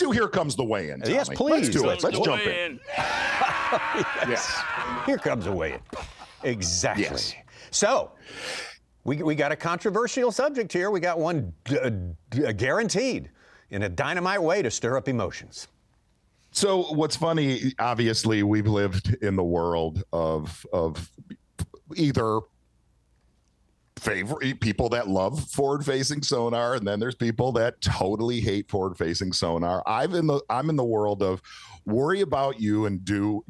do Here Comes the Weigh-In, Tommy. Yes, please. Let's do it. Let's jump in. Yes. Here comes the weigh-in. Exactly. Yes. So, we got a controversial subject here. We got one guaranteed in a dynamite way to stir up emotions. So what's funny, obviously, we've lived in the world of either favorite people that love forward-facing sonar, and then there's people that totally hate forward-facing sonar. I'm in the world of worry about you and do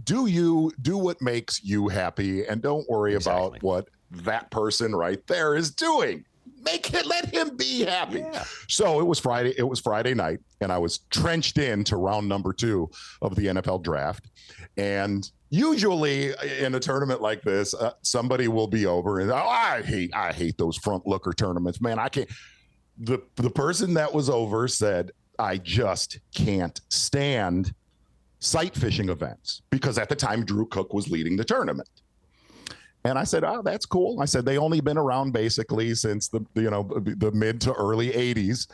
what makes you happy, and don't worry about what that person right there is doing. Let him be happy. Yeah. So it was Friday night, and I was trenched into round number 2 of the NFL draft. And usually in a tournament like this, somebody will be over and I hate those front looker tournaments, man. I can't. The person that was over said, I just can't stand sight fishing events, because at the time Drew Cook was leading the tournament. And I said, oh, that's cool. I said, they only been around basically since the mid to early 80s.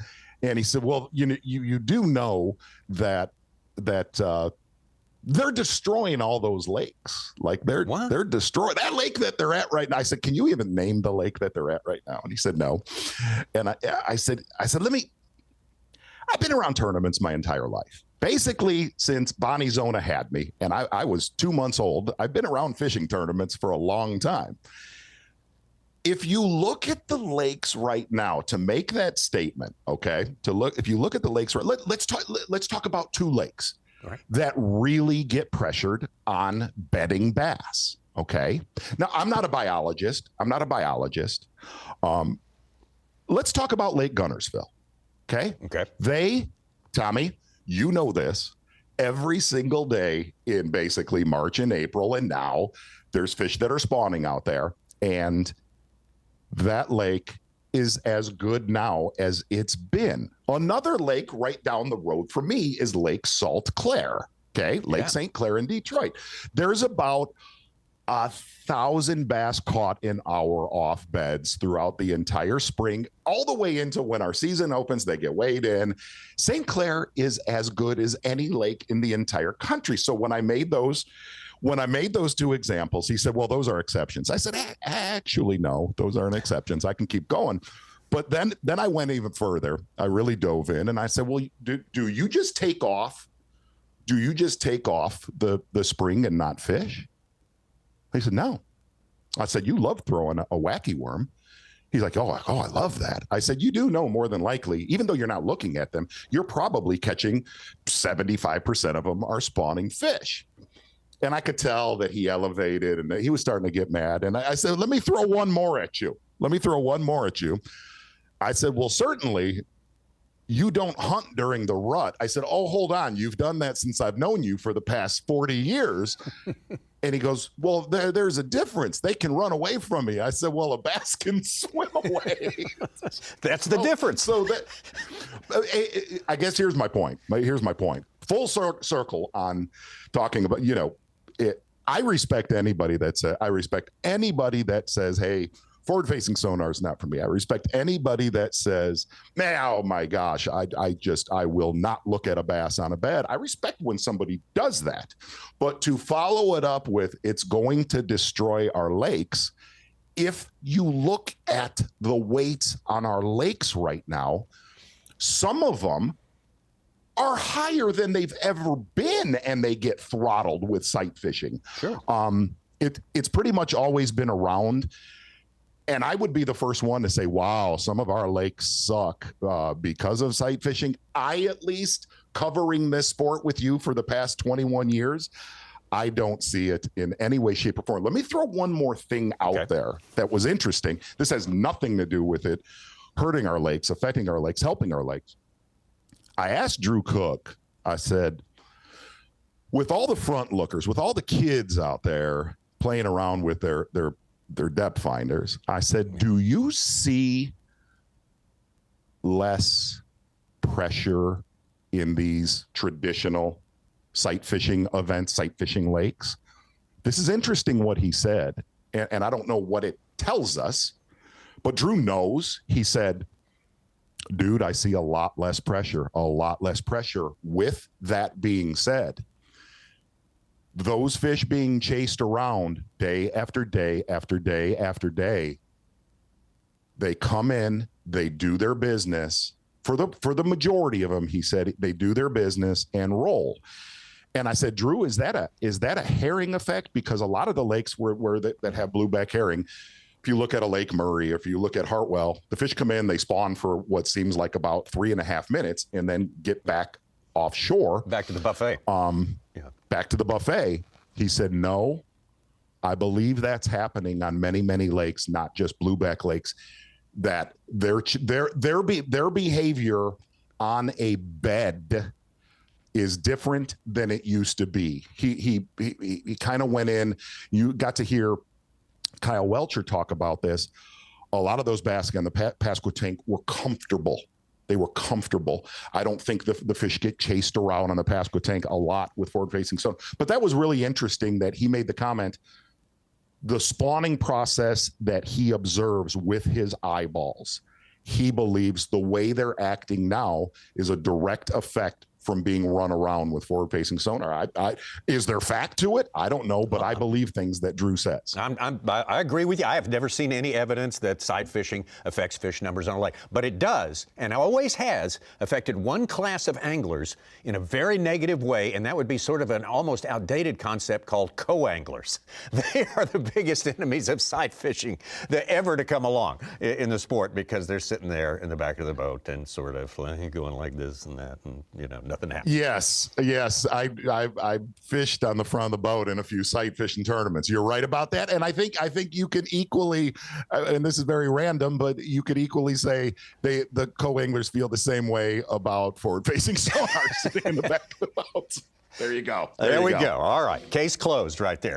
And he said, well, you do know that they're destroying all those lakes. Like they're destroying that lake that they're at right now. I said, can you even name the lake that they're at right now? And he said, no. And I said, I've been around tournaments my entire life. Basically, since Bonnie Zona had me, and I was 2 months old, I've been around fishing tournaments for a long time. If you look at the lakes right now, to make that statement, okay, if you look at the lakes, let's talk about 2 lakes that really get pressured on bedding bass. Okay. Now, I'm not a biologist. Let's talk about Lake Gunnersville. Okay. Tommy, you know this, every single day in basically March and April, and now there's fish that are spawning out there, and that lake is as good now as it's been. Another lake right down the road from me is Lake Salt Clair. Okay, Lake St. Clair in Detroit. There's about 1,000 bass caught in our off beds throughout the entire spring, all the way into when our season opens. They get weighed in. St. Clair is as good as any lake in the entire country. So when I made those 2 examples, he said, well, those are exceptions. I said, actually, no, those aren't exceptions. I can keep going. But then I went even further. I really dove in, and I said, well, do you just take off? Do you just take off the spring and not fish? He said, no. I said, you love throwing a wacky worm. He's like, oh, I love that. I said, you do know more than likely, even though you're not looking at them, you're probably catching 75% of them are spawning fish. And I could tell that he elevated and that he was starting to get mad. And I said, let me throw one more at you. I said, well, certainly you don't hunt during the rut. I said, oh, hold on. You've done that since I've known you for the past 40 years. And he goes, well, there's a difference. They can run away from me. I said, well, a bass can swim away. That's the difference. So I guess here's my point. Full circle on talking about, I respect anybody that says, hey, forward-facing sonar is not for me. I respect anybody that says, man, oh my gosh, I will not look at a bass on a bed. I respect when somebody does that. But to follow it up with, it's going to destroy our lakes. If you look at the weights on our lakes right now, some of them are higher than they've ever been, and they get throttled with sight fishing. Sure. It's pretty much always been around. And I would be the first one to say, wow, some of our lakes suck because of sight fishing. I, at least, covering this sport with you for the past 21 years, I don't see it in any way, shape, or form. Let me throw one more thing out there that was interesting. This has nothing to do with it hurting our lakes, affecting our lakes, helping our lakes. I asked Drew Cook, I said, with all the front lookers, with all the kids out there playing around with their depth finders, I said, do you see less pressure in these traditional sight fishing events, sight fishing lakes? This is interesting what he said, and I don't know what it tells us, but Drew knows. He said, Dude, I see a lot less pressure. With that being said, those fish being chased around day after day after day after day, they come in, they do their business. For the majority of them, he said, they do their business and roll. And I said, Drew, is that a herring effect? Because a lot of the lakes that have blueback herring, if you look at a Lake Murray, if you look at Hartwell, the fish come in, they spawn for what seems like about 3.5 minutes and then get back offshore. Back to the buffet. Back to the buffet. He said, no, I believe that's happening on many, many lakes, not just blueback lakes, that their behavior on a bed is different than it used to be. He kind of went in. You got to hear Kyle Welcher talk about this. A lot of those bass on the Pasquotank were comfortable. They were comfortable. I don't think the fish get chased around on the Pasquotank a lot with forward-facing sonar. But that was really interesting that he made the comment, the spawning process that he observes with his eyeballs, he believes the way they're acting now is a direct effect from being run around with forward-facing sonar. Is there fact to it? I don't know, but I believe things that Drew says. I agree with you. I have never seen any evidence that sight fishing affects fish numbers on a lake, but it does, and always has, affected one class of anglers in a very negative way, and that would be sort of an almost outdated concept called co-anglers. They are the biggest enemies of sight fishing that ever to come along in the sport, because they're sitting there in the back of the boat and sort of going like this and that, and nothing happens. Yes. I fished on the front of the boat in a few sight fishing tournaments. You're right about that. And I think you could equally, and this is very random, but you could equally say the co-anglers feel the same way about forward-facing sonar sitting in the back of the boat. There you go. There we go. All right. Case closed right there.